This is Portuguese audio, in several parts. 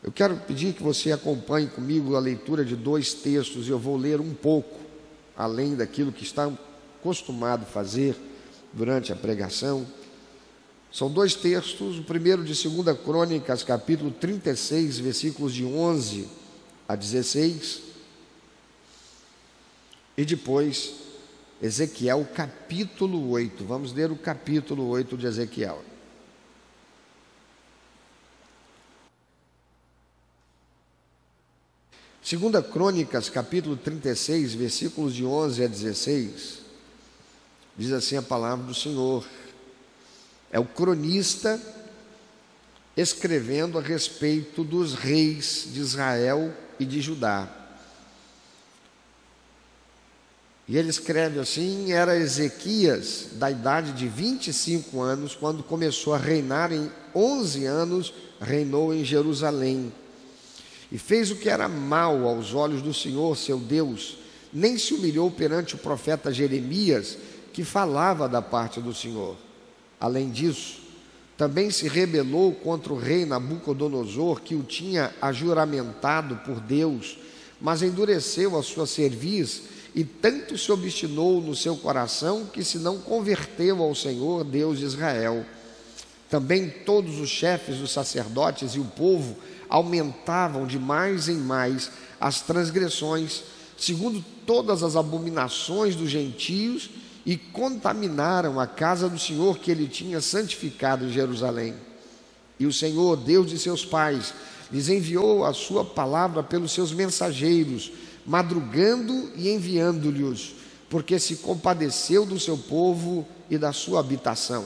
Eu quero pedir que você acompanhe comigo a leitura de 2 textos, e eu vou ler um pouco, além daquilo que está acostumado a fazer durante a pregação. São 2 textos, o primeiro de 2 Crônicas, capítulo 36, versículos de 11 a 16, e depois Ezequiel, capítulo 8. Vamos ler o capítulo 8 de Ezequiel. Segunda Crônicas, capítulo 36, versículos de 11 a 16, diz assim a palavra do Senhor. É o cronista escrevendo a respeito dos reis de Israel e de Judá. E ele escreve assim: era Ezequias da idade de 25 anos, quando começou a reinar. Em 11 anos reinou em Jerusalém. E fez o que era mal aos olhos do Senhor, seu Deus, nem se humilhou perante o profeta Jeremias, que falava da parte do Senhor. Além disso, também se rebelou contra o rei Nabucodonosor, que o tinha ajuramentado por Deus, mas endureceu a sua cerviz e tanto se obstinou no seu coração que se não converteu ao Senhor, Deus de Israel. Também todos os chefes dos sacerdotes e o povo aumentavam de mais em mais as transgressões, segundo todas as abominações dos gentios, e contaminaram a casa do Senhor que ele tinha santificado em Jerusalém. E o Senhor, Deus de seus pais, lhes enviou a sua palavra pelos seus mensageiros, madrugando e enviando-lhes, porque se compadeceu do seu povo e da sua habitação.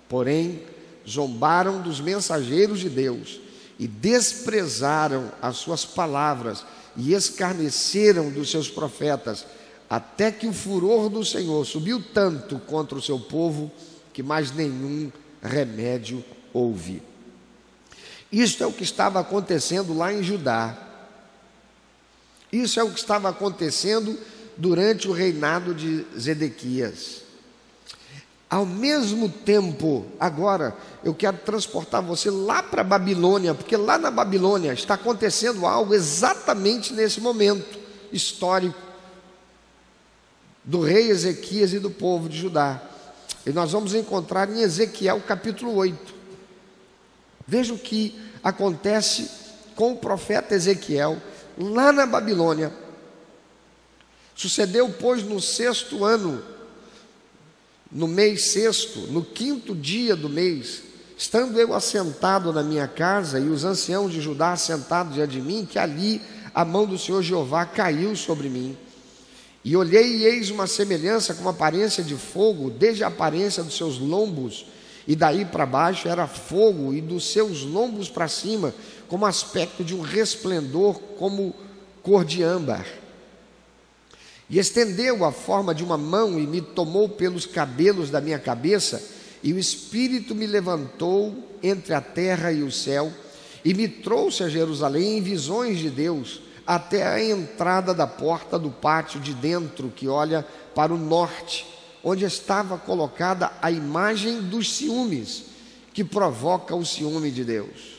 Porém, zombaram dos mensageiros de Deus e desprezaram as suas palavras e escarneceram dos seus profetas, até que o furor do Senhor subiu tanto contra o seu povo que mais nenhum remédio houve. Isto é o que estava acontecendo lá em Judá. Isso é o que estava acontecendo durante o reinado de Zedequias. Ao mesmo tempo, agora eu quero transportar você lá para a Babilônia, porque lá na Babilônia está acontecendo algo exatamente nesse momento histórico do rei Ezequias e do povo de Judá. E nós vamos encontrar em Ezequiel capítulo 8. Veja o que acontece com o profeta Ezequiel lá na Babilônia. Sucedeu, pois, no 6º ano, no mês 6º, no 5º dia do mês, estando eu assentado na minha casa e os anciãos de Judá assentados diante de mim, que ali a mão do Senhor Jeová caiu sobre mim. E olhei e eis uma semelhança com uma aparência de fogo, desde a aparência dos seus lombos, e daí para baixo era fogo, e dos seus lombos para cima, como aspecto de um resplendor, como cor de âmbar. E estendeu a forma de uma mão e me tomou pelos cabelos da minha cabeça, e o Espírito me levantou entre a terra e o céu, e me trouxe a Jerusalém em visões de Deus, até a entrada da porta do pátio de dentro, que olha para o norte, onde estava colocada a imagem dos ciúmes, que provoca o ciúme de Deus.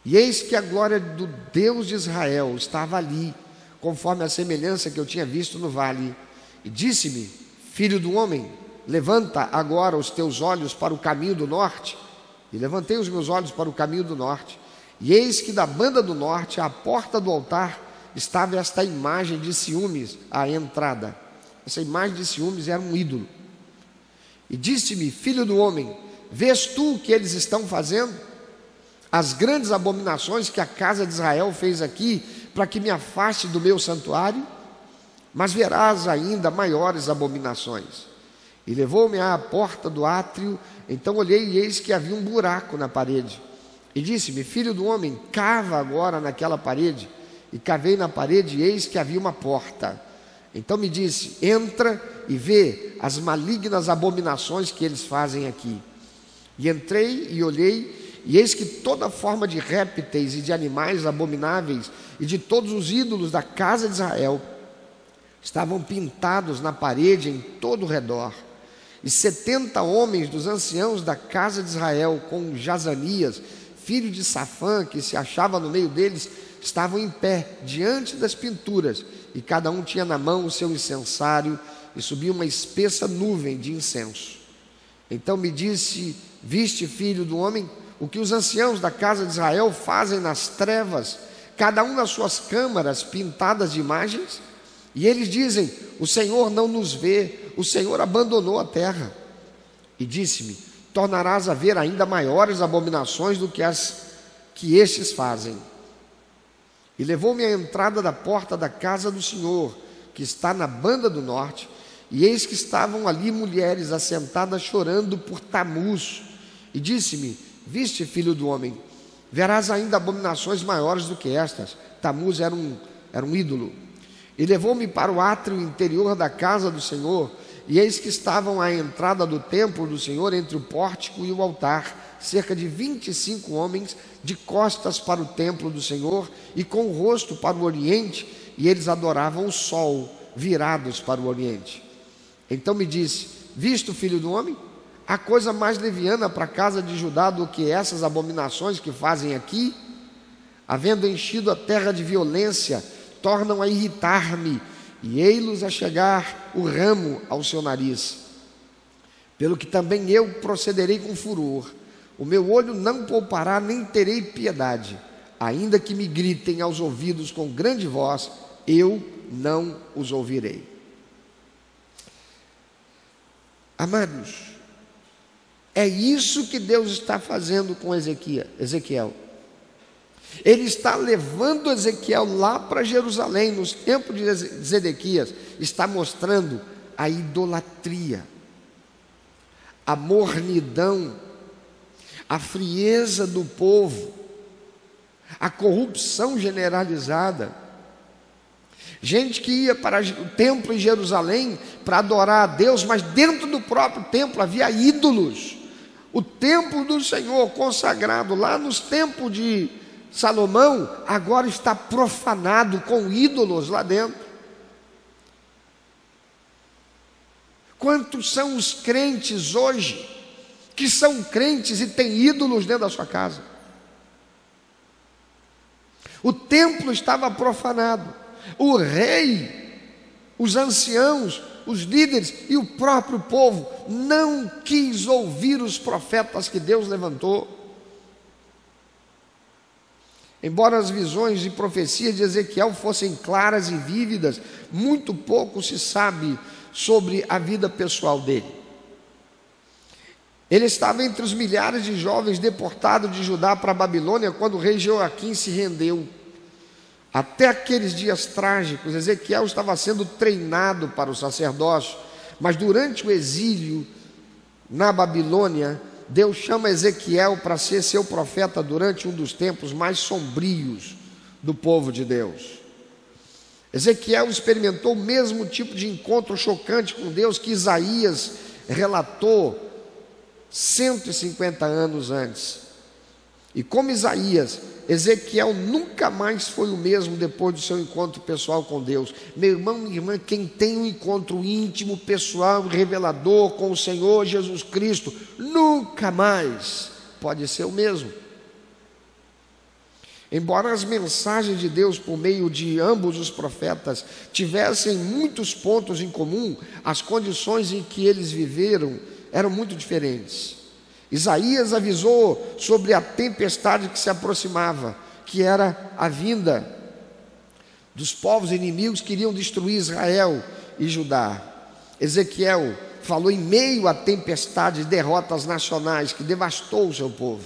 E eis que a glória do Deus de Israel estava ali, conforme a semelhança que eu tinha visto no vale. E disse-me: filho do homem, levanta agora os teus olhos para o caminho do norte. E levantei os meus olhos para o caminho do norte, e eis que da banda do norte, à porta do altar, estava esta imagem de ciúmes à entrada. Essa imagem de ciúmes era um ídolo. E disse-me: filho do homem, vês tu o que eles estão fazendo? As grandes abominações que a casa de Israel fez aqui, para que me afaste do meu santuário? Mas verás ainda maiores abominações. E levou-me à porta do átrio. Então olhei e eis que havia um buraco na parede. E disse-me: filho do homem, cava agora naquela parede. E cavei na parede, e eis que havia uma porta. Então me disse: entra e vê as malignas abominações que eles fazem aqui. E entrei e olhei, e eis que toda forma de répteis e de animais abomináveis, e de todos os ídolos da casa de Israel, estavam pintados na parede em todo o redor. E 70 homens dos anciãos da casa de Israel, com Jazanias, filho de Safã, que se achava no meio deles, estavam em pé diante das pinturas, e cada um tinha na mão o seu incensário, e subia uma espessa nuvem de incenso. Então me disse: viste, filho do homem, o que os anciãos da casa de Israel fazem nas trevas, cada um nas suas câmaras pintadas de imagens? E eles dizem: o Senhor não nos vê, o Senhor abandonou a terra. E disse-me: tornarás a ver ainda maiores abominações do que as que estes fazem. E levou-me à entrada da porta da casa do Senhor, que está na banda do norte, e eis que estavam ali mulheres assentadas chorando por Tamuz. E disse-me: viste, filho do homem, verás ainda abominações maiores do que estas. Tamuz era um ídolo. E levou-me para o átrio interior da casa do Senhor, e eis que estavam à entrada do templo do Senhor, entre o pórtico e o altar, cerca de 25 homens, de costas para o templo do Senhor e com o rosto para o oriente, e eles adoravam o sol, virados para o oriente. Então me disse: visto, filho do homem, há coisa mais leviana para a casa de Judá do que essas abominações que fazem aqui? Havendo enchido a terra de violência, tornam a irritar-me, e ei-los a chegar o ramo ao seu nariz. Pelo que também eu procederei com furor, o meu olho não poupará, nem terei piedade. Ainda que me gritem aos ouvidos com grande voz, eu não os ouvirei. Amados, é isso que Deus está fazendo com Ezequiel. Ele está levando Ezequiel lá para Jerusalém, nos tempos de Zedequias, está mostrando a idolatria, a mornidão, a frieza do povo, a corrupção generalizada. Gente que ia para o templo em Jerusalém para adorar a Deus, mas dentro do próprio templo havia ídolos. O templo do Senhor consagrado lá nos tempos de Salomão, agora está profanado com ídolos lá dentro. Quantos são os crentes hoje que são crentes e têm ídolos dentro da sua casa? O templo estava profanado. O rei, os anciãos, os líderes e o próprio povo não quis ouvir os profetas que Deus levantou. Embora as visões e profecias de Ezequiel fossem claras e vívidas, muito pouco se sabe sobre a vida pessoal dele. Ele estava entre os milhares de jovens deportados de Judá para a Babilônia quando o rei Jeoaquim se rendeu. Até aqueles dias trágicos, Ezequiel estava sendo treinado para o sacerdócio, mas durante o exílio na Babilônia, Deus chama Ezequiel para ser seu profeta durante um dos tempos mais sombrios do povo de Deus. Ezequiel experimentou o mesmo tipo de encontro chocante com Deus que Isaías relatou 150 anos antes. E como Isaías, Ezequiel nunca mais foi o mesmo depois do seu encontro pessoal com Deus. Meu irmão, minha irmã, quem tem um encontro íntimo, pessoal, revelador com o Senhor Jesus Cristo, nunca mais pode ser o mesmo. Embora as mensagens de Deus por meio de ambos os profetas tivessem muitos pontos em comum, as condições em que eles viveram eram muito diferentes. Isaías avisou sobre a tempestade que se aproximava, que era a vinda dos povos inimigos que iriam destruir Israel e Judá. Ezequiel falou em meio à tempestade de derrotas nacionais que devastou o seu povo.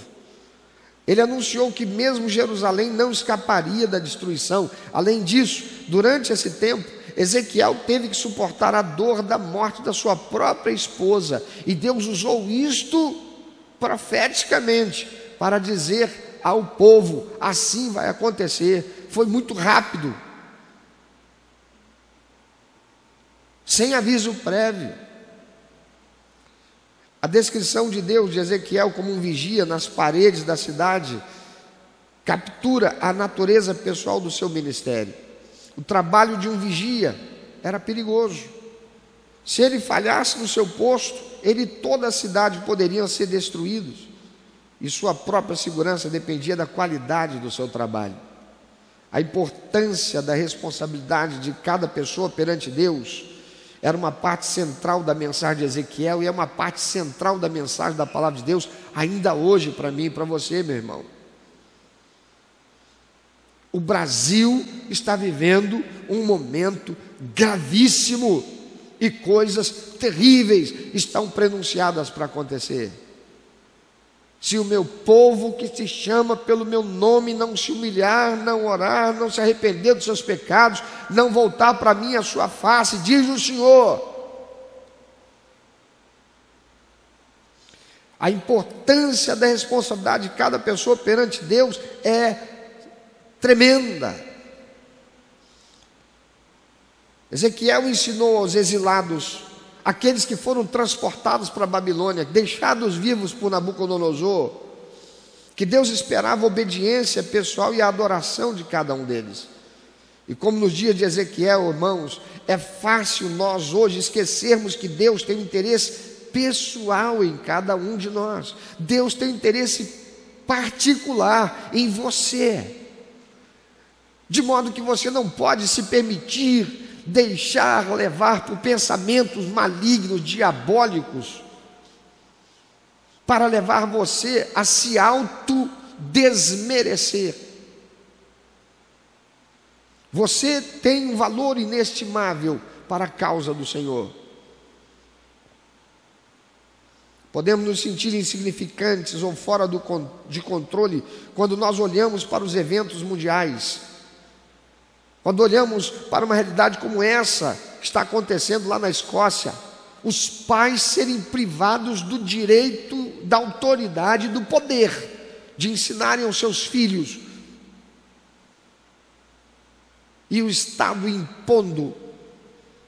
Ele anunciou que mesmo Jerusalém não escaparia da destruição. Além disso, durante esse tempo, Ezequiel teve que suportar a dor da morte da sua própria esposa, e Deus usou isto profeticamente para dizer ao povo: assim vai acontecer. Foi muito rápido, sem aviso prévio. A descrição de Deus de Ezequiel como um vigia nas paredes da cidade captura a natureza pessoal do seu ministério. O trabalho de um vigia era perigoso. Se ele falhasse no seu posto, ele e toda a cidade poderiam ser destruídos. e sua própria segurança dependia da qualidade do seu trabalho. A importância da responsabilidade de cada pessoa perante Deus era uma parte central da mensagem de Ezequiel e é uma parte central da mensagem da palavra de Deus ainda hoje para mim e para você, meu irmão. O Brasil está vivendo um momento gravíssimo e coisas terríveis estão prenunciadas para acontecer. Se o meu povo que se chama pelo meu nome não se humilhar, não orar, não se arrepender dos seus pecados, não voltar para mim a sua face, diz o Senhor. A importância da responsabilidade de cada pessoa perante Deus é tremenda. Ezequiel ensinou aos exilados, aqueles que foram transportados para a Babilônia, deixados vivos por Nabucodonosor, que Deus esperava a obediência pessoal e a adoração de cada um deles. E como nos dias de Ezequiel, irmãos, é fácil nós hoje esquecermos que Deus tem interesse pessoal em cada um de nós. Deus tem interesse particular em você, de modo que você não pode se permitir deixar levar por pensamentos malignos, diabólicos, para levar você a se autodesmerecer. Você tem um valor inestimável para a causa do Senhor. Podemos nos sentir insignificantes ou fora de controle quando nós olhamos para os eventos mundiais. Quando olhamos para uma realidade como essa que está acontecendo lá na Escócia, os pais serem privados do direito, da autoridade, do poder de ensinarem aos seus filhos, e o Estado impondo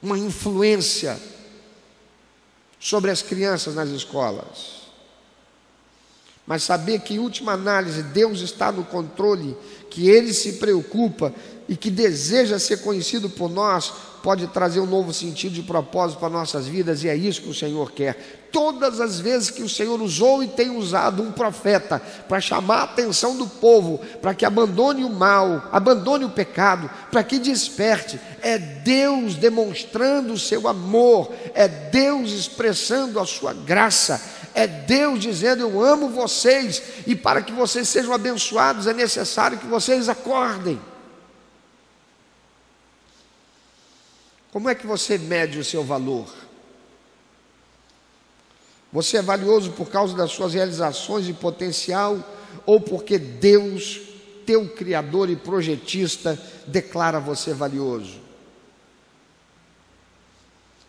uma influência sobre as crianças nas escolas. Mas saber que, em última análise, Deus está no controle, que Ele se preocupa e que deseja ser conhecido por nós, pode trazer um novo sentido de propósito para nossas vidas, e é isso que o Senhor quer. Todas as vezes que o Senhor usou e tem usado um profeta para chamar a atenção do povo, para que abandone o mal, abandone o pecado, para que desperte, é Deus demonstrando o seu amor, é Deus expressando a sua graça, é Deus dizendo: eu amo vocês, e para que vocês sejam abençoados é necessário que vocês acordem. Como é que você mede o seu valor? Você é valioso por causa das suas realizações e potencial, ou porque Deus, teu Criador e projetista, declara você valioso?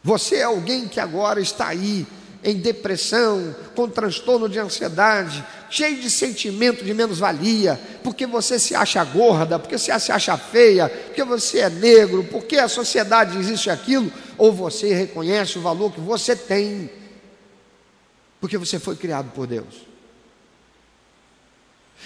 Você é alguém que agora está aí em depressão, com transtorno de ansiedade, cheio de sentimento de menos-valia, porque você se acha gorda, porque você se acha feia, porque você é negro, porque a sociedade existe aquilo, ou você reconhece o valor que você tem, porque você foi criado por Deus.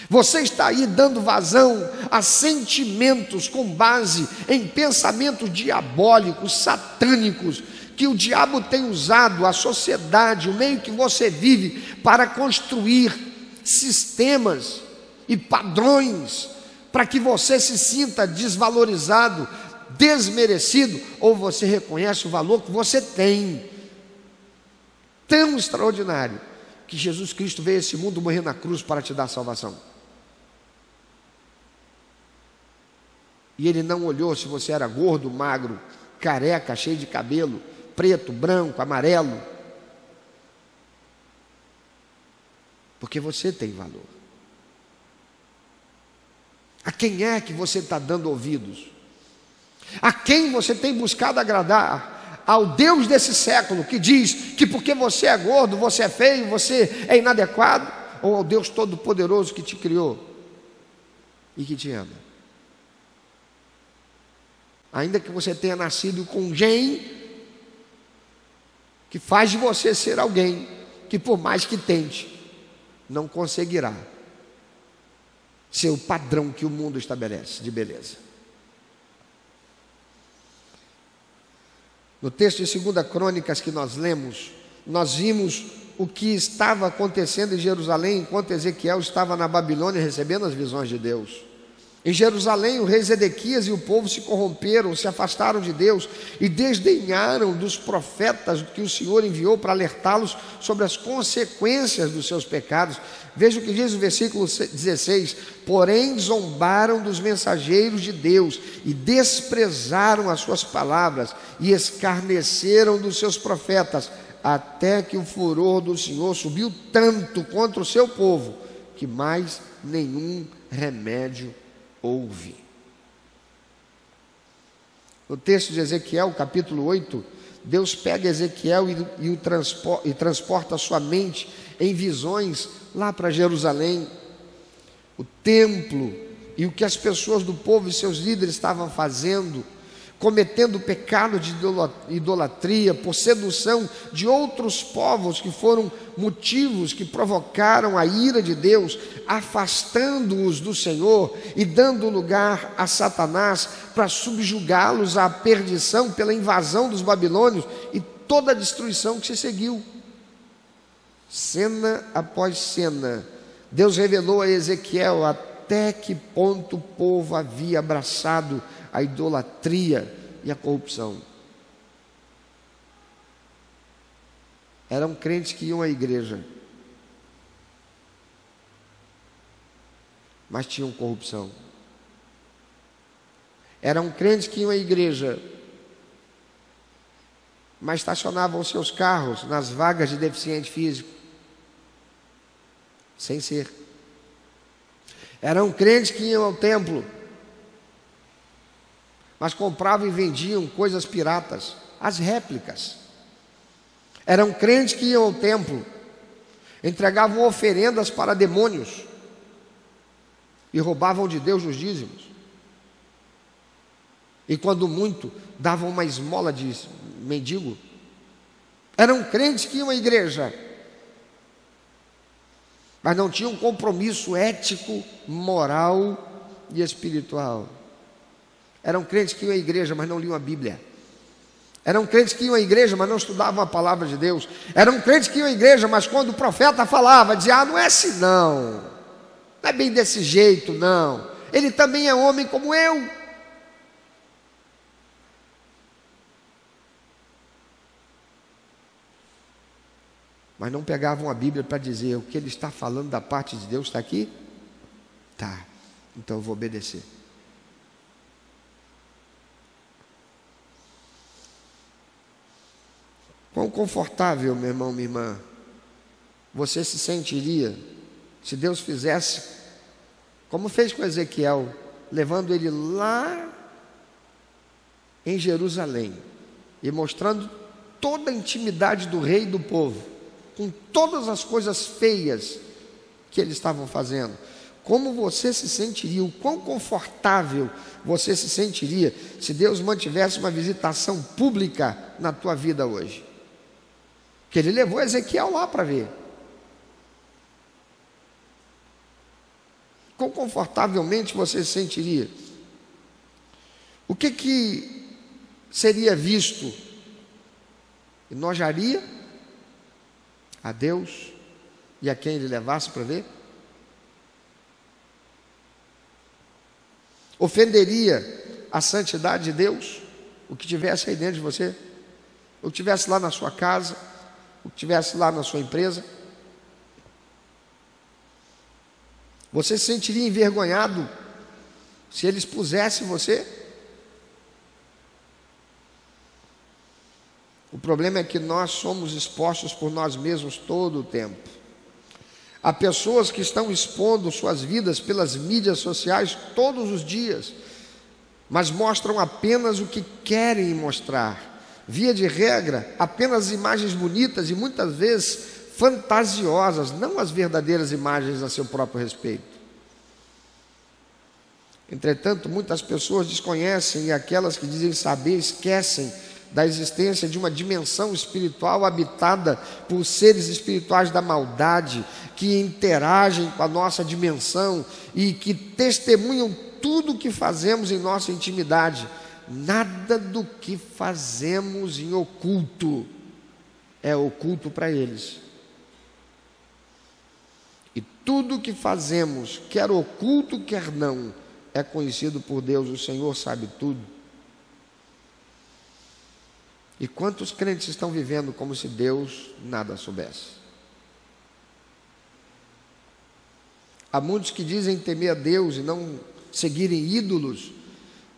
Você está aí dando vazão a sentimentos com base em pensamentos diabólicos, satânicos, que o diabo tem usado a sociedade, o meio que você vive, para construir sistemas e padrões, para que você se sinta desvalorizado, desmerecido, ou você reconhece o valor que você tem, tão extraordinário, que Jesus Cristo veio a esse mundo morrer na cruz para te dar salvação. E Ele não olhou se você era gordo, magro, careca, cheio de cabelo, preto, branco, amarelo, porque você tem valor. A quem é que você está dando ouvidos? A quem você tem buscado agradar? Ao Deus desse século, que diz que porque você é gordo, você é feio, você é inadequado? Ou ao Deus Todo-Poderoso que te criou e que te ama? Ainda que você tenha nascido com um gene que faz de você ser alguém que, por mais que tente, não conseguirá ser o padrão que o mundo estabelece de beleza. No texto de 2 Crônicas que nós lemos, nós vimos o que estava acontecendo em Jerusalém enquanto Ezequiel estava na Babilônia recebendo as visões de Deus. Em Jerusalém, o rei Zedequias e o povo se corromperam, se afastaram de Deus e desdenharam dos profetas que o Senhor enviou para alertá-los sobre as consequências dos seus pecados. Veja o que diz o versículo 16: porém zombaram dos mensageiros de Deus e desprezaram as suas palavras e escarneceram dos seus profetas, até que o furor do Senhor subiu tanto contra o seu povo, que mais nenhum remédio houve. No texto de Ezequiel, capítulo 8, Deus pega Ezequiel e transporta sua mente em visões lá para Jerusalém, o templo e o que as pessoas do povo e seus líderes estavam fazendo, cometendo pecado de idolatria, por sedução de outros povos, que foram motivos que provocaram a ira de Deus, afastando-os do Senhor e dando lugar a Satanás para subjugá-los à perdição pela invasão dos babilônios e toda a destruição que se seguiu. Cena após cena, Deus revelou a Ezequiel até que ponto o povo havia abraçado a idolatria e a corrupção. Eram crentes que iam à igreja, mas tinham corrupção. Eram crentes que iam à igreja, mas estacionavam seus carros nas vagas de deficiente físico, sem ser. Eram crentes que iam ao templo, mas compravam e vendiam coisas piratas, as réplicas. Eram crentes que iam ao templo, entregavam oferendas para demônios e roubavam de Deus os dízimos. E quando muito, davam uma esmola de mendigo. Eram crentes que iam à igreja, mas não tinham compromisso ético, moral e espiritual. Eram crentes que iam à igreja, mas não liam a Bíblia. Eram crentes que iam à igreja, mas não estudavam a palavra de Deus. Eram crentes que iam à igreja, mas quando o profeta falava, dizia: não é assim não, não é bem desse jeito não, ele também é homem como eu. Mas não pegavam a Bíblia para dizer: o que ele está falando da parte de Deus está aqui? Tá, então eu vou obedecer. Quão confortável, meu irmão, minha irmã, você se sentiria se Deus fizesse como fez com Ezequiel, levando ele lá em Jerusalém e mostrando toda a intimidade do rei e do povo, com todas as coisas feias que eles estavam fazendo. Como você se sentiria, o quão confortável você se sentiria se Deus mantivesse uma visitação pública na tua vida hoje? Que ele levou Ezequiel lá para ver. Quão confortavelmente você se sentiria? O que seria visto? Enojaria a Deus e a quem ele levasse para ver? Ofenderia a santidade de Deus o que tivesse aí dentro de você? O que tivesse lá na sua casa? O que tivesse lá na sua empresa? Você se sentiria envergonhado se eles pusessem você? O problema é que nós somos expostos por nós mesmos todo o tempo. Há pessoas que estão expondo suas vidas pelas mídias sociais todos os dias, mas mostram apenas o que querem mostrar. Via de regra, apenas imagens bonitas e muitas vezes fantasiosas, não as verdadeiras imagens a seu próprio respeito. Entretanto, muitas pessoas desconhecem, e aquelas que dizem saber esquecem da existência de uma dimensão espiritual habitada por seres espirituais da maldade, que interagem com a nossa dimensão e que testemunham tudo o que fazemos em nossa intimidade. Nada do que fazemos em oculto é oculto para eles. Tudo que fazemos, quer oculto, quer não, é conhecido por Deus. O Senhor sabe tudo. E quantos crentes estão vivendo como se Deus nada soubesse? Há muitos que dizem temer a Deus e não seguirem ídolos,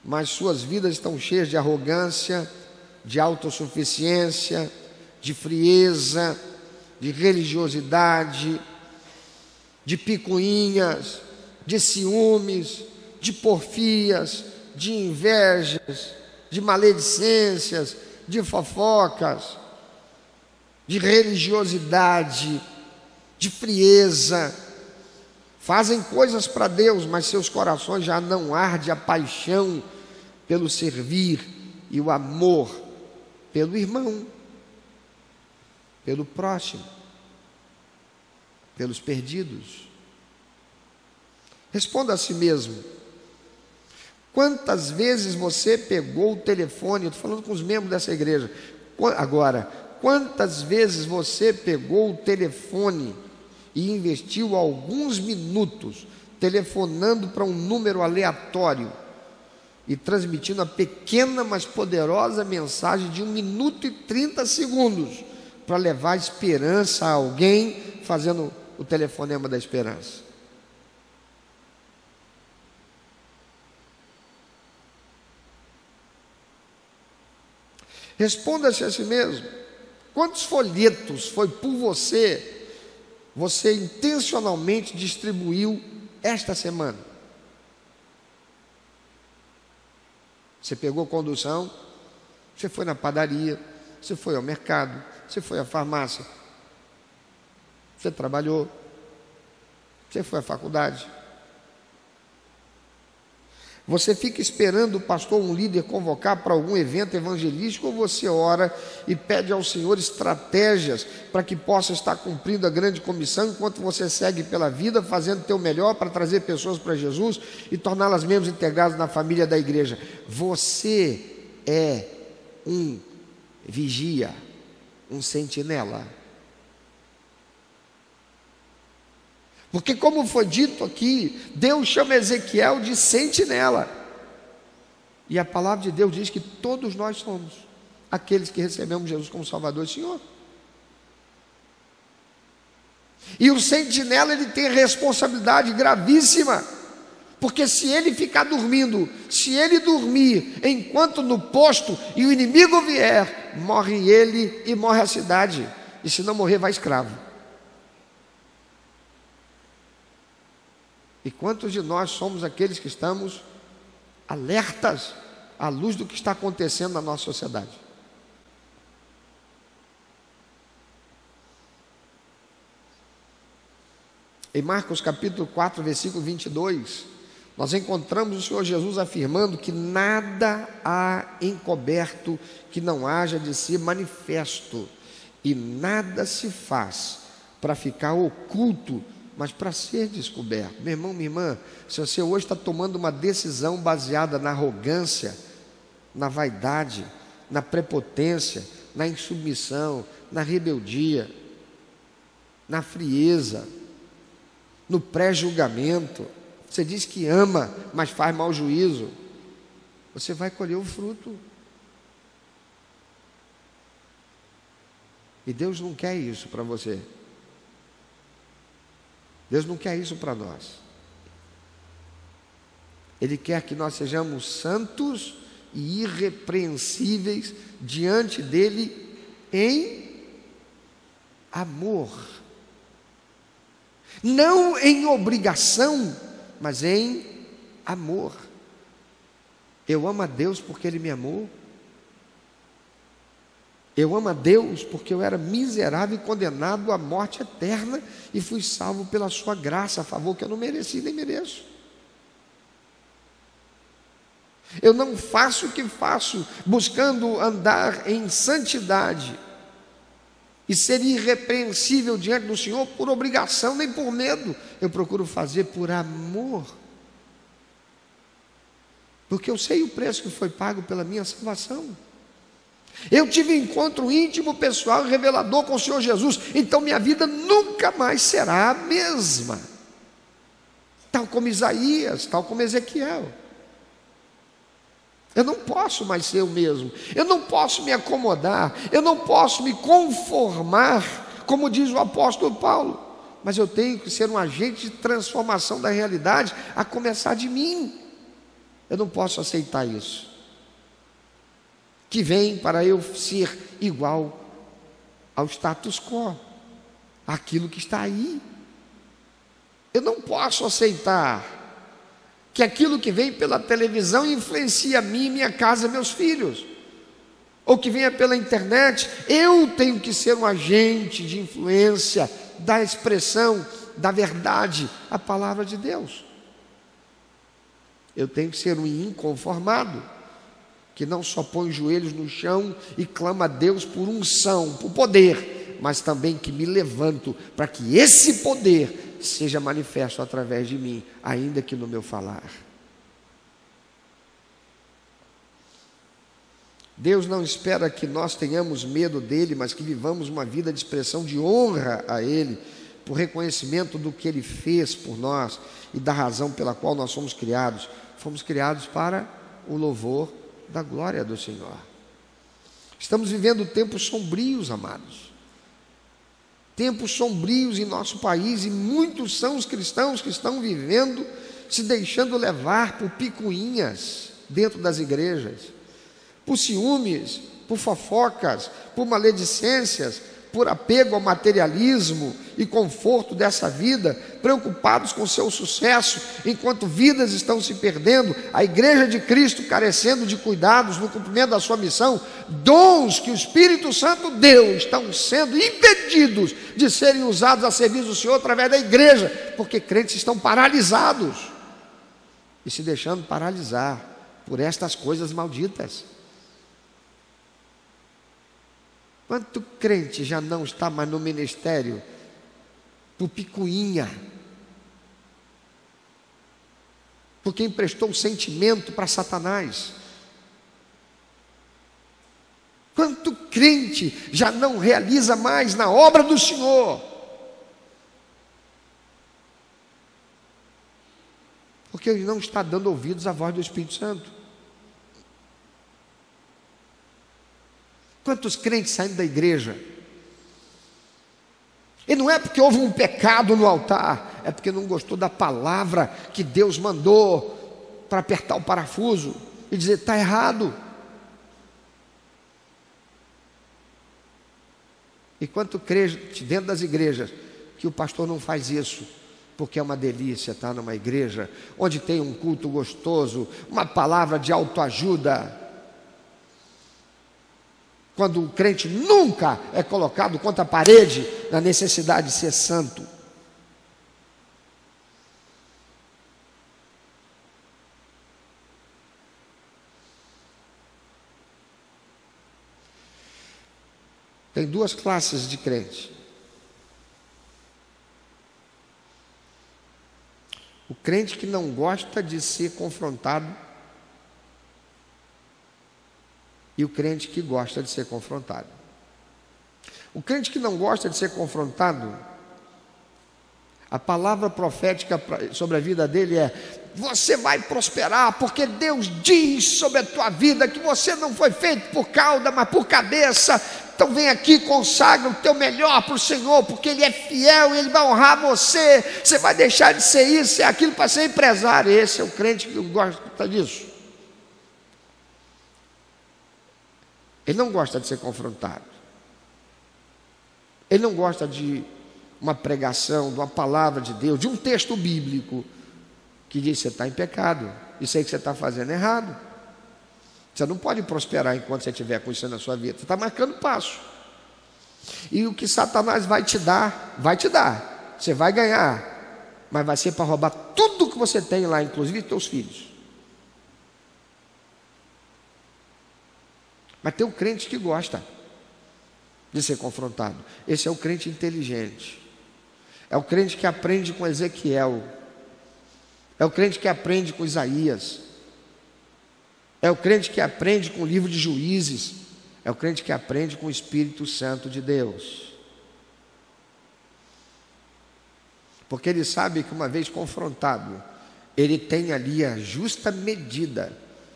mas suas vidas estão cheias de arrogância, de autossuficiência, de frieza, de religiosidade, de picuinhas, de ciúmes, de porfias, de invejas, de maledicências, de fofocas, de religiosidade, de frieza. Fazem coisas para Deus, mas seus corações já não arde a paixão pelo servir e o amor pelo irmão, pelo próximo, pelos perdidos. Responda a si mesmo: quantas vezes você pegou o telefone? Eu estou falando com os membros dessa igreja agora. Quantas vezes você pegou o telefone e investiu alguns minutos telefonando para um número aleatório e transmitindo a pequena, mas poderosa mensagem de 1 minuto e 30 segundos para levar esperança a alguém, fazendo o telefonema da esperança? Responda-se a si mesmo: quantos folhetos foi por você intencionalmente distribuiu esta semana? Você pegou condução, você foi na padaria, você foi ao mercado, você foi à farmácia, você trabalhou, você foi à faculdade. Você fica esperando o pastor, um líder, convocar para algum evento evangelístico, ou você ora e pede ao Senhor estratégias para que possa estar cumprindo a grande comissão, enquanto você segue pela vida, fazendo o teu melhor para trazer pessoas para Jesus e torná-las membros integrados na família da igreja? Você é um vigia, um sentinela. Porque, como foi dito aqui, Deus chama Ezequiel de sentinela. E a palavra de Deus diz que todos nós somos aqueles que recebemos Jesus como Salvador e Senhor. E o sentinela, ele tem responsabilidade gravíssima, porque se ele ficar dormindo, se ele dormir enquanto no posto e o inimigo vier, morre ele e morre a cidade. E se não morrer, vai escravo. E quantos de nós somos aqueles que estamos alertas à luz do que está acontecendo na nossa sociedade? Em Marcos capítulo 4, versículo 22, nós encontramos o Senhor Jesus afirmando que nada há encoberto que não haja de ser manifesto, e nada se faz para ficar oculto, mas para ser descoberto. Meu irmão, minha irmã, se você hoje está tomando uma decisão baseada na arrogância, na vaidade, na prepotência, na insubmissão, na rebeldia, na frieza, no pré-julgamento, você diz que ama, mas faz mau juízo, você vai colher o fruto. E Deus não quer isso para você. Deus não quer isso para nós. Ele quer que nós sejamos santos e irrepreensíveis diante dele em amor. Não em obrigação, mas em amor. Eu amo a Deus porque Ele me amou. Eu amo a Deus porque eu era miserável e condenado à morte eterna e fui salvo pela sua graça, a favor que eu não mereci nem mereço. Eu não faço o que faço buscando andar em santidade e ser irrepreensível diante do Senhor por obrigação nem por medo. Eu procuro fazer por amor, porque eu sei o preço que foi pago pela minha salvação. Eu tive um encontro íntimo, pessoal e revelador com o Senhor Jesus, então minha vida nunca mais será a mesma. tal como Isaías, tal como Ezequiel. Eu não posso mais ser o mesmo, eu não posso me acomodar, eu não posso me conformar, como diz o apóstolo Paulo, mas eu tenho que ser um agente de transformação da realidade, a começar de mim. Eu não posso aceitar isso, que vem para eu ser igual ao status quo, aquilo que está aí. Eu não posso aceitar que aquilo que vem pela televisão influencia a mim, minha casa, meus filhos, ou que venha pela internet. Eu tenho que ser um agente de influência da expressão da verdade, a palavra de Deus. Eu tenho que ser um inconformado, que não só põe os joelhos no chão e clama a Deus por unção, por poder, mas também que me levanto para que esse poder seja manifesto através de mim, ainda que no meu falar. Deus não espera que nós tenhamos medo dele, mas que vivamos uma vida de expressão de honra a ele, por reconhecimento do que ele fez por nós e da razão pela qual nós fomos criados. Fomos criados para o louvor da glória do Senhor. Estamos vivendo tempos sombrios, amados. Tempos sombrios em nosso país, e muitos são os cristãos que estão vivendo, se deixando levar por picuinhas dentro das igrejas, por ciúmes, por fofocas, por maledicências, por apego ao materialismo e conforto dessa vida, preocupados com seu sucesso, enquanto vidas estão se perdendo, a igreja de Cristo carecendo de cuidados no cumprimento da sua missão, dons que o Espírito Santo deu estão sendo impedidos de serem usados a serviço do Senhor através da igreja, porque crentes estão paralisados e se deixando paralisar por estas coisas malditas. Quanto crente já não está mais no ministério por picuinha, porque emprestou o sentimento para Satanás? Quanto crente já não realiza mais na obra do Senhor, porque ele não está dando ouvidos à voz do Espírito Santo? Quantos crentes saindo da igreja? E não é porque houve um pecado no altar, é porque não gostou da palavra que Deus mandou para apertar o parafuso e dizer: está errado. E quanto crente dentro das igrejas que o pastor não faz isso, porque é uma delícia estar numa igreja onde tem um culto gostoso, uma palavra de autoajuda, quando o crente nunca é colocado contra a parede na necessidade de ser santo. Tem duas classes de crente: o crente que não gosta de ser confrontado, e o crente que gosta de ser confrontado. O crente que não gosta de ser confrontado, a palavra profética sobre a vida dele é: você vai prosperar, porque Deus diz sobre a tua vida que você não foi feito por cauda, mas por cabeça. Então vem aqui, consagra o teu melhor para o Senhor, porque Ele é fiel e Ele vai honrar você. Você vai deixar de ser isso e aquilo para ser empresário. Esse é o crente que gosta disso. Ele não gosta de ser confrontado. Ele não gosta de uma pregação, de uma palavra de Deus, de um texto bíblico que diz: você está em pecado, isso aí que você está fazendo é errado. Você não pode prosperar enquanto você estiver com isso na sua vida. Você está marcando passo. E o que Satanás vai te dar, você vai ganhar, mas vai ser para roubar tudo que você tem lá, inclusive teus filhos. Mas tem um crente que gosta de ser confrontado. Esse é o crente inteligente. É o crente que aprende com Ezequiel. É o crente que aprende com Isaías. É o crente que aprende com o livro de Juízes. É o crente que aprende com o Espírito Santo de Deus. porque ele sabe que uma vez confrontado, ele tem ali a justa medida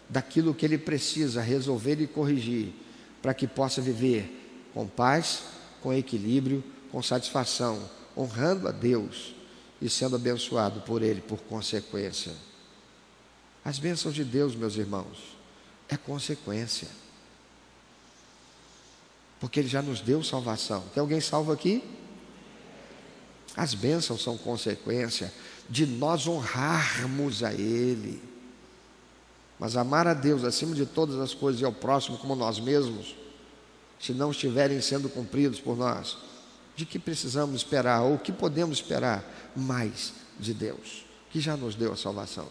daquilo que ele precisa resolver e corrigir, para que possa viver com paz, com equilíbrio, com satisfação, honrando a Deus e sendo abençoado por Ele por consequência. As bênçãos de Deus, meus irmãos, é consequência, porque Ele já nos deu salvação. Tem alguém salvo aqui? As bênçãos são consequência de nós honrarmos a Ele. Mas amar a Deus acima de todas as coisas e ao próximo como nós mesmos, se não estiverem sendo cumpridos por nós, de que precisamos esperar, ou o que podemos esperar mais de Deus, que já nos deu a salvação?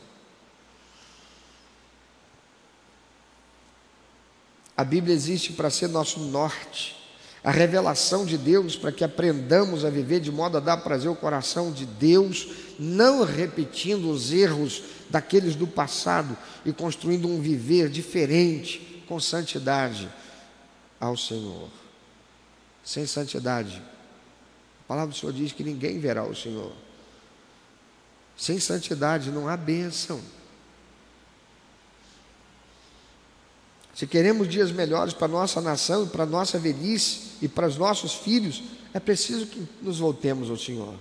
A Bíblia existe para ser nosso norte, a revelação de Deus, para que aprendamos a viver de modo a dar prazer ao coração de Deus, não repetindo os erros daqueles do passado e construindo um viver diferente, com santidade ao Senhor. Sem santidade, a palavra do Senhor diz que ninguém verá o Senhor. Sem santidade não há bênção. Se queremos dias melhores para a nossa nação, para a nossa velhice e para os nossos filhos, é preciso que nos voltemos ao Senhor.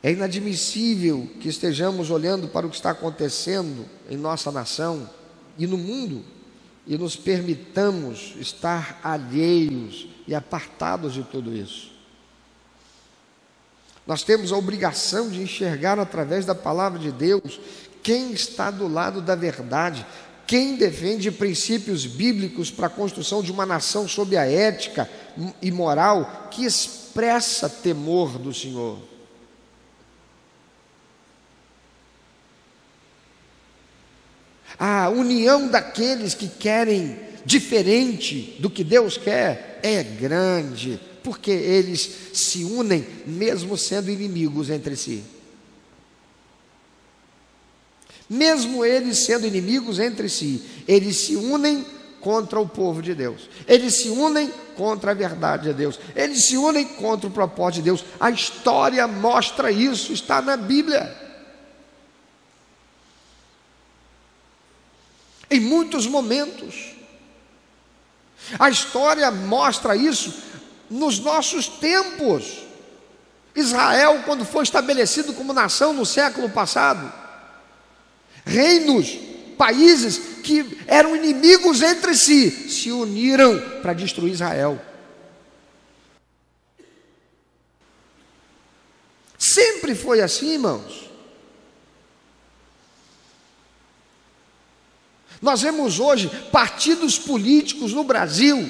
É inadmissível que estejamos olhando para o que está acontecendo em nossa nação e no mundo e nos permitamos estar alheios e apartados de tudo isso. Nós temos a obrigação de enxergar através da palavra de Deus quem está do lado da verdade, quem defende princípios bíblicos para a construção de uma nação sob a ética e moral que expressa temor do Senhor. A união daqueles que querem diferente do que Deus quer é grande, porque eles se unem mesmo sendo inimigos entre si. Mesmo eles sendo inimigos entre si, eles se unem contra o povo de Deus, eles se unem contra a verdade de Deus, eles se unem contra o propósito de Deus. A história mostra isso, está na Bíblia. Em muitos momentos, a história mostra isso nos nossos tempos. Israel, quando foi estabelecido como nação no século passado, reinos, países que eram inimigos entre si, se uniram para destruir Israel. Sempre foi assim, irmãos. Nós vemos hoje partidos políticos no Brasil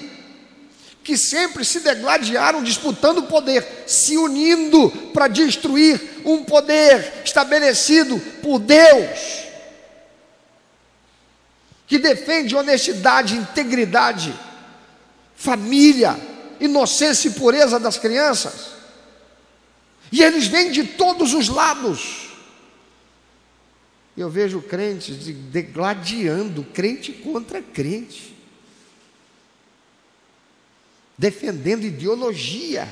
que sempre se degladiaram disputando o poder, se unindo para destruir um poder estabelecido por Deus, que defende honestidade, integridade, família, inocência e pureza das crianças. E eles vêm de todos os lados. Eu vejo crentes degladiando, crente contra crente, defendendo ideologia,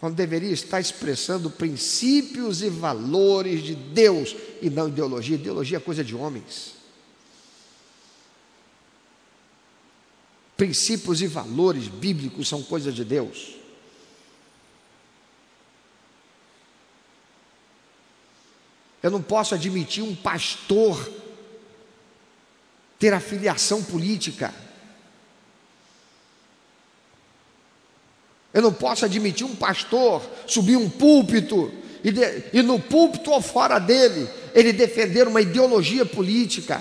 quando deveria estar expressando princípios e valores de Deus e não ideologia. Ideologia é coisa de homens. Princípios e valores bíblicos são coisa de Deus. Eu não posso admitir um pastor ter afiliação política. Eu não posso admitir um pastor subir um púlpito e no púlpito ou fora dele, ele defender uma ideologia política.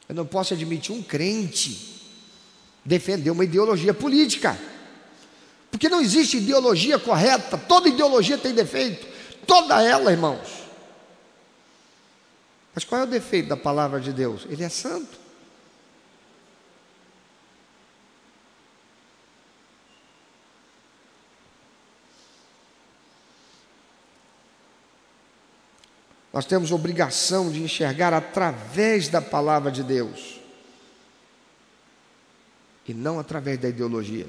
Eu não posso admitir um crente defender uma ideologia política, porque não existe ideologia correta, toda ideologia tem defeito, toda ela, irmãos. Mas qual é o defeito da palavra de Deus? Ele é santo. Nós temos obrigação de enxergar através da palavra de Deus e não através da ideologia.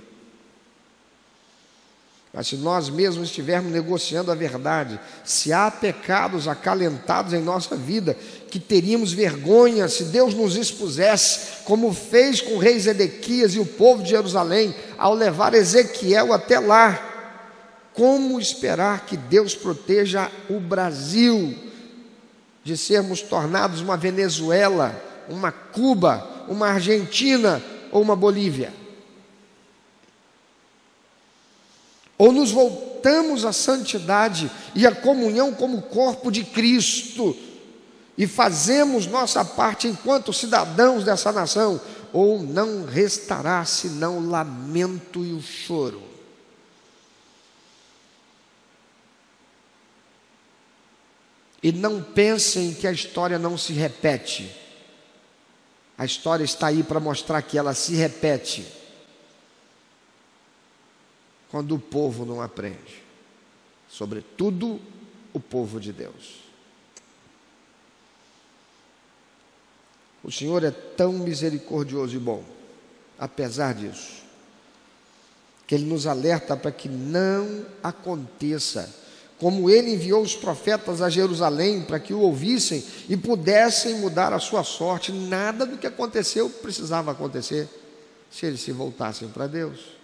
Mas se nós mesmos estivermos negociando a verdade, se há pecados acalentados em nossa vida, que teríamos vergonha se Deus nos expusesse, como fez com o rei Zedequias e o povo de Jerusalém, ao levar Ezequiel até lá, como esperar que Deus proteja o Brasil de sermos tornados uma Venezuela, uma Cuba, uma Argentina ou uma Bolívia? Ou nos voltamos à santidade e à comunhão como corpo de Cristo e fazemos nossa parte enquanto cidadãos dessa nação, ou não restará senão o lamento e o choro. E não pensem que a história não se repete. A história está aí para mostrar que ela se repete quando o povo não aprende, sobretudo o povo de Deus. O Senhor é tão misericordioso e bom, apesar disso, que Ele nos alerta para que não aconteça como Ele enviou os profetas a Jerusalém para que o ouvissem e pudessem mudar a sua sorte. Nada do que aconteceu precisava acontecer se eles se voltassem para Deus.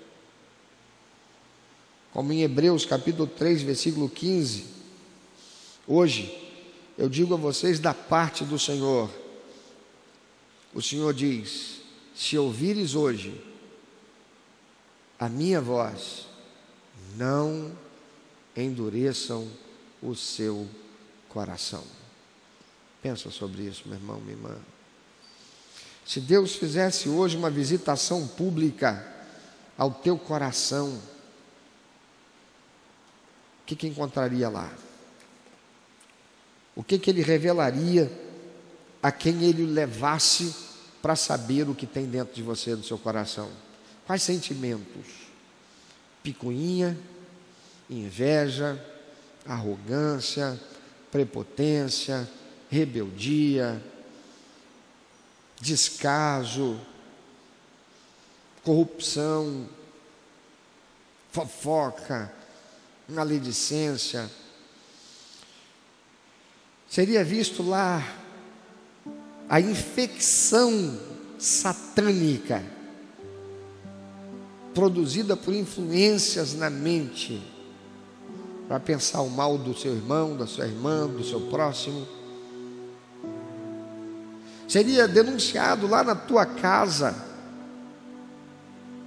Como em Hebreus capítulo 3, versículo 15, hoje eu digo a vocês da parte do Senhor. O Senhor diz: se ouvires hoje a minha voz, não endureçam o seu coração. Pensa sobre isso, meu irmão, minha irmã. Se Deus fizesse hoje uma visitação pública ao teu coração, o que encontraria lá? O que Ele revelaria a quem Ele o levasse para saber o que tem dentro de você, do seu coração? Quais sentimentos? Picuinha, inveja, arrogância, prepotência, rebeldia, descaso, corrupção, fofoca, maledicência. Seria visto lá a infecção satânica produzida por influências na mente para pensar o mal do seu irmão, da sua irmã, do seu próximo. Seria denunciado lá na tua casa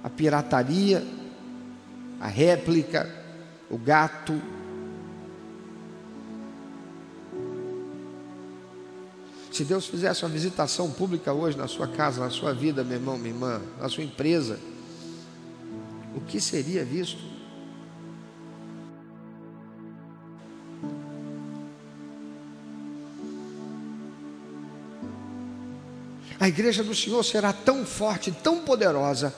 a pirataria, a réplica, o gato. Se Deus fizesse uma visitação pública hoje na sua casa, na sua vida, meu irmão, minha irmã, na sua empresa, o que seria visto? A igreja do Senhor será tão forte, tão poderosa,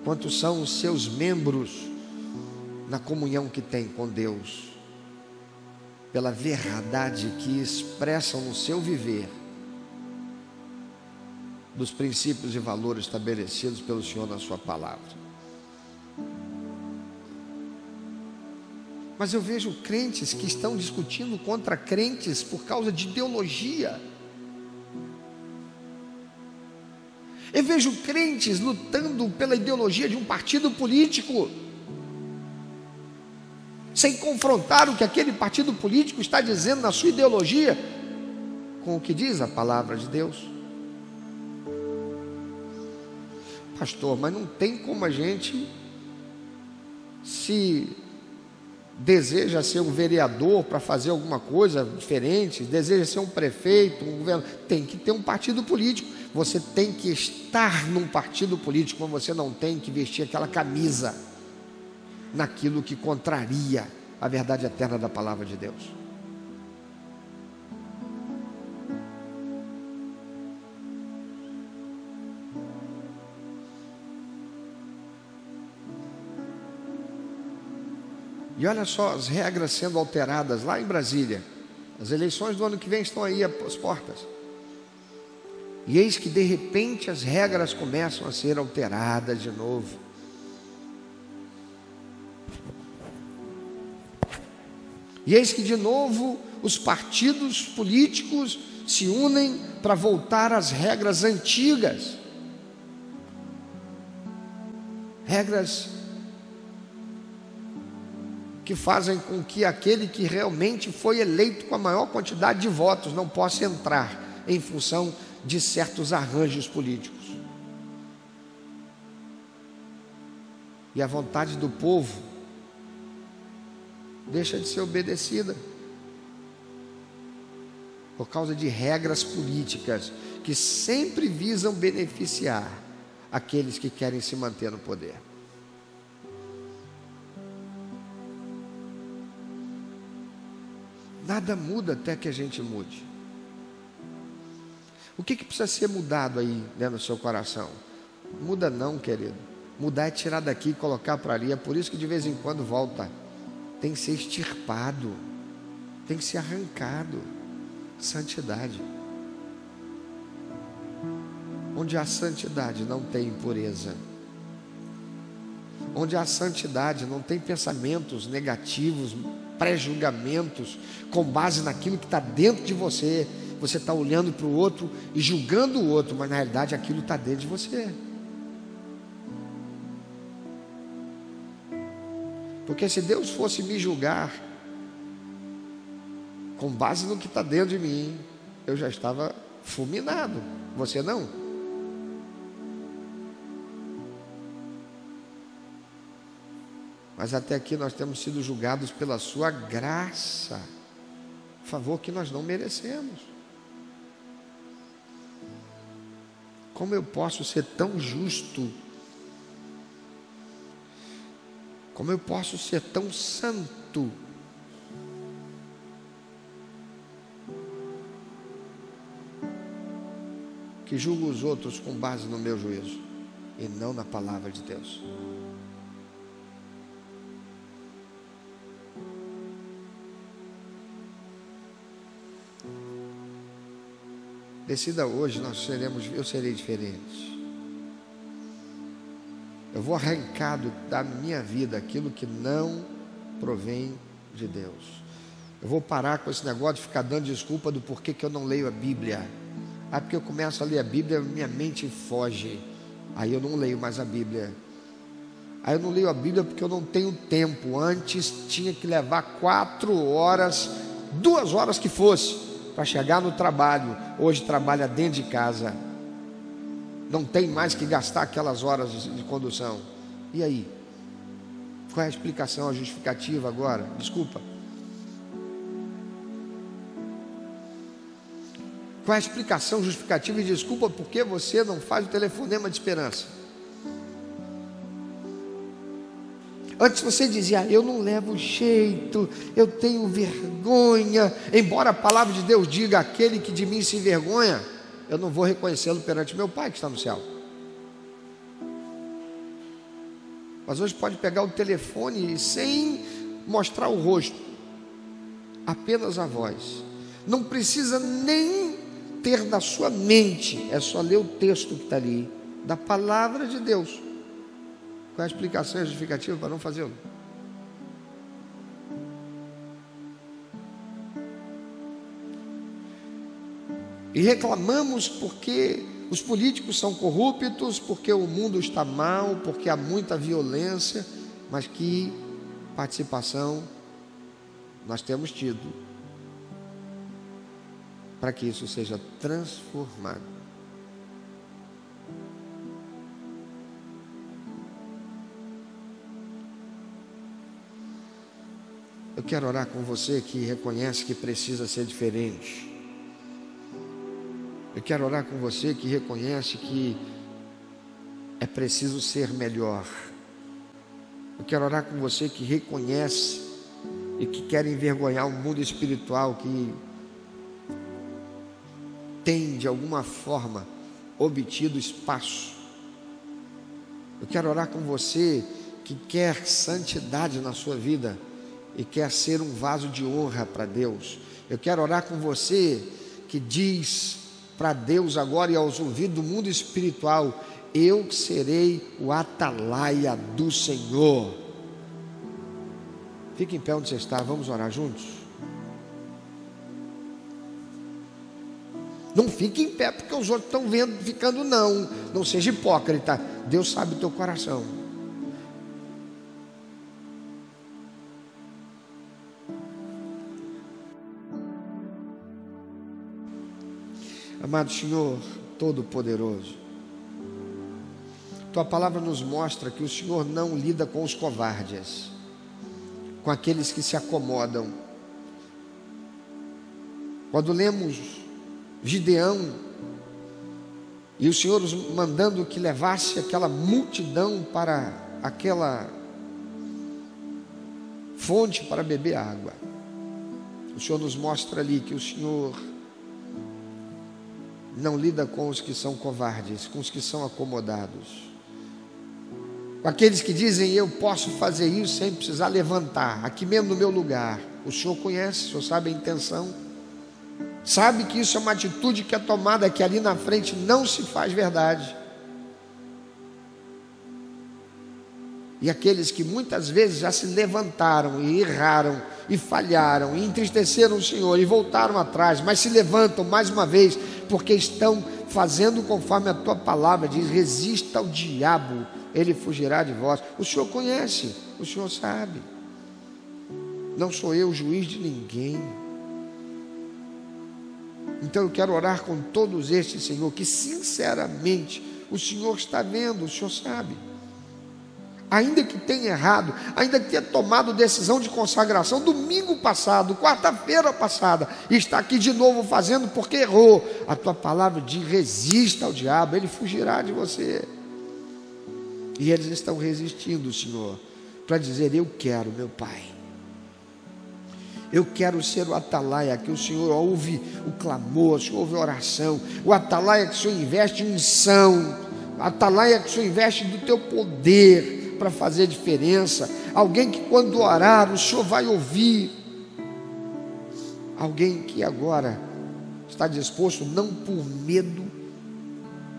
quanto são os seus membros na comunhão que tem com Deus, pela verdade que expressam no seu viver dos princípios e valores estabelecidos pelo Senhor na sua palavra. Mas eu vejo crentes que estão discutindo contra crentes por causa de ideologia. Eu vejo crentes lutando pela ideologia de um partido político, sem confrontar o que aquele partido político está dizendo na sua ideologia com o que diz a palavra de Deus. Pastor, mas não tem como a gente, se deseja ser um vereador para fazer alguma coisa diferente, deseja ser um prefeito, um governador, tem que ter um partido político. Você tem que estar num partido político, mas você não tem que vestir aquela camisa naquilo que contraria a verdade eterna da palavra de Deus. E olha só as regras sendo alteradas lá em Brasília. As eleições do ano que vem estão aí às portas. E eis que de repente as regras começam a ser alteradas de novo. E eis que de novo os partidos políticos se unem para voltar às regras antigas. Regras que fazem com que aquele que realmente foi eleito com a maior quantidade de votos não possa entrar em função de certos arranjos políticos. E a vontade do povo deixa de ser obedecida por causa de regras políticas que sempre visam beneficiar aqueles que querem se manter no poder. Nada muda até que a gente mude. O que precisa ser mudado aí dentro do seu coração? Muda não, querido. Mudar é tirar daqui e colocar para ali. É por isso que de vez em quando volta. Tem que ser extirpado, tem que ser arrancado. Santidade. Onde há santidade não tem impureza. Onde há santidade não tem pensamentos negativos, pré-julgamentos, com base naquilo que está dentro de você. Você está olhando para o outro e julgando o outro, mas na realidade aquilo está dentro de você. Porque se Deus fosse me julgar com base no que está dentro de mim, eu já estava fulminado. Você não? Mas até aqui nós temos sido julgados pela sua graça, favor que nós não merecemos. Como eu posso ser tão justo? Como eu posso ser tão santo? Que julgo os outros com base no meu juízo e não na palavra de Deus. Decida hoje, eu serei diferente. Eu vou arrancar da minha vida aquilo que não provém de Deus. Eu vou parar com esse negócio de ficar dando desculpa do porquê que eu não leio a Bíblia. Porque eu começo a ler a Bíblia, minha mente foge. Aí eu não leio mais a Bíblia. Aí eu não leio a Bíblia porque eu não tenho tempo. Antes tinha que levar 4 horas, 2 horas que fosse, para chegar no trabalho. Hoje trabalha dentro de casa. Não tem mais que gastar aquelas horas de condução. E aí? Qual é a explicação, a justificativa agora? Desculpa. Qual é a explicação justificativa e desculpa porque você não faz o telefonema de esperança? Antes você dizia, eu não levo jeito, eu tenho vergonha. Embora a palavra de Deus diga, aquele que de mim se envergonha, eu não vou reconhecê-lo perante meu Pai que está no céu. Mas hoje pode pegar o telefone sem mostrar o rosto, apenas a voz. Não precisa nem ter na sua mente, é só ler o texto que está ali, da palavra de Deus. Qual é a explicação e a justificativa para não fazê-lo? E reclamamos porque os políticos são corruptos, porque o mundo está mal, porque há muita violência, mas que participação nós temos tido para que isso seja transformado. Eu quero orar com você que reconhece que precisa ser diferente. Eu quero orar com você que reconhece que é preciso ser melhor. Eu quero orar com você que reconhece e que quer envergonhar o mundo espiritual que tem de alguma forma obtido espaço. Eu quero orar com você que quer santidade na sua vida e quer ser um vaso de honra para Deus. Eu quero orar com você que diz para Deus agora e aos ouvidos do mundo espiritual, eu serei o atalaia do Senhor. Fique em pé onde você está, vamos orar juntos. Não fique em pé porque os outros estão vendo, ficando não. Não seja hipócrita. Deus sabe o teu coração. Amado Senhor Todo-Poderoso, Tua palavra nos mostra que o Senhor não lida com os covardes, com aqueles que se acomodam. Quando lemos Gideão, e o Senhor mandando que levasse aquela multidão para aquela fonte para beber água, o Senhor nos mostra ali que o Senhor não lida com os que são covardes, com os que são acomodados, com aqueles que dizem: eu posso fazer isso sem precisar levantar, aqui mesmo no meu lugar. O Senhor conhece, o Senhor sabe a intenção, sabe que isso é uma atitude que é tomada, que ali na frente não se faz verdade. E aqueles que muitas vezes já se levantaram e erraram e falharam e entristeceram o Senhor e voltaram atrás, mas se levantam mais uma vez porque estão fazendo conforme a tua palavra diz: resista ao diabo, ele fugirá de vós. O Senhor conhece, o Senhor sabe. Não sou eu juiz de ninguém. Então eu quero orar com todos estes, Senhor, que sinceramente o Senhor está vendo, o Senhor sabe. Ainda que tenha errado, ainda que tenha tomado decisão de consagração domingo passado, quarta-feira passada, e está aqui de novo fazendo porque errou, a tua palavra diz: resista ao diabo, ele fugirá de você. E eles estão resistindo, Senhor, para dizer: eu quero, meu Pai, eu quero ser o atalaia, que o Senhor ouve o clamor, o Senhor ouve a oração, o atalaia que o Senhor investe em unção, o atalaia que o Senhor investe do teu poder para fazer diferença, alguém que quando orar o Senhor vai ouvir, alguém que agora está disposto não por medo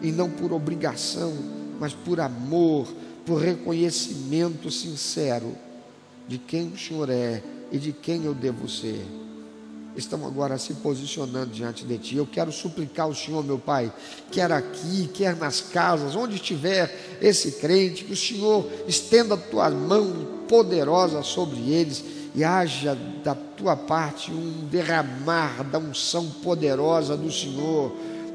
e não por obrigação, mas por amor, por reconhecimento sincero de quem o Senhor é e de quem eu devo ser. Estão agora se posicionando diante de Ti. Eu quero suplicar ao Senhor, meu Pai, quer aqui, quer nas casas, onde estiver esse crente, que o Senhor estenda a Tua mão poderosa sobre eles e haja da Tua parte um derramar da unção poderosa do Senhor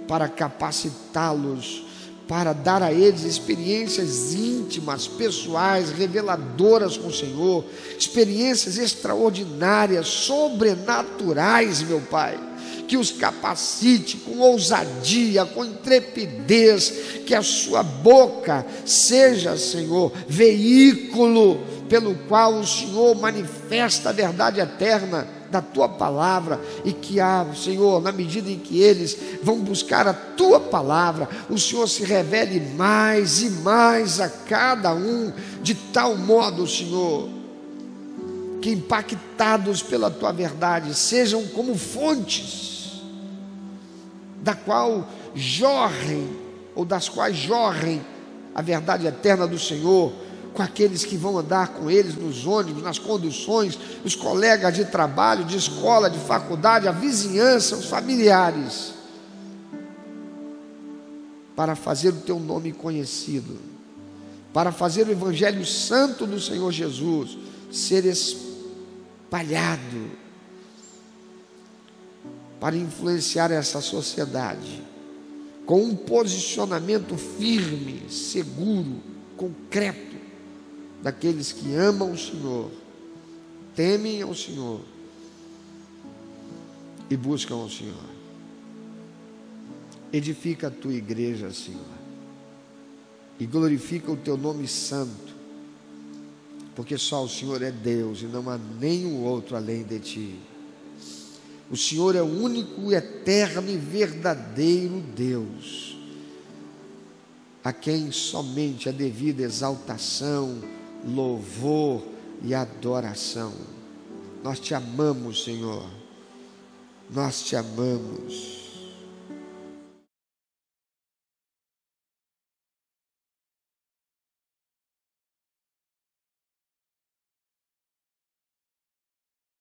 para capacitá-los, para dar a eles experiências íntimas, pessoais, reveladoras com o Senhor, experiências extraordinárias, sobrenaturais, meu Pai, que os capacite com ousadia, com intrepidez, que a sua boca seja, Senhor, veículo pelo qual o Senhor manifesta a verdade eterna da Tua palavra, e que Senhor, na medida em que eles vão buscar a Tua palavra, o Senhor se revele mais e mais a cada um, de tal modo, Senhor, que impactados pela Tua verdade, sejam como fontes, da qual jorrem, ou das quais jorrem a verdade eterna do Senhor, com aqueles que vão andar com eles nos ônibus, nas conduções, os colegas de trabalho, de escola, de faculdade, a vizinhança, os familiares, para fazer o Teu nome conhecido, para fazer o Evangelho Santo do Senhor Jesus ser espalhado, para influenciar essa sociedade com um posicionamento firme, seguro, concreto, daqueles que amam o Senhor, temem ao Senhor e buscam ao Senhor. Edifica a Tua igreja, Senhor, e glorifica o Teu nome santo, porque só o Senhor é Deus e não há nenhum outro além de Ti. O Senhor é o único, eterno e verdadeiro Deus, a quem somente é devida exaltação, louvor e adoração. Nós Te amamos, Senhor, nós Te amamos.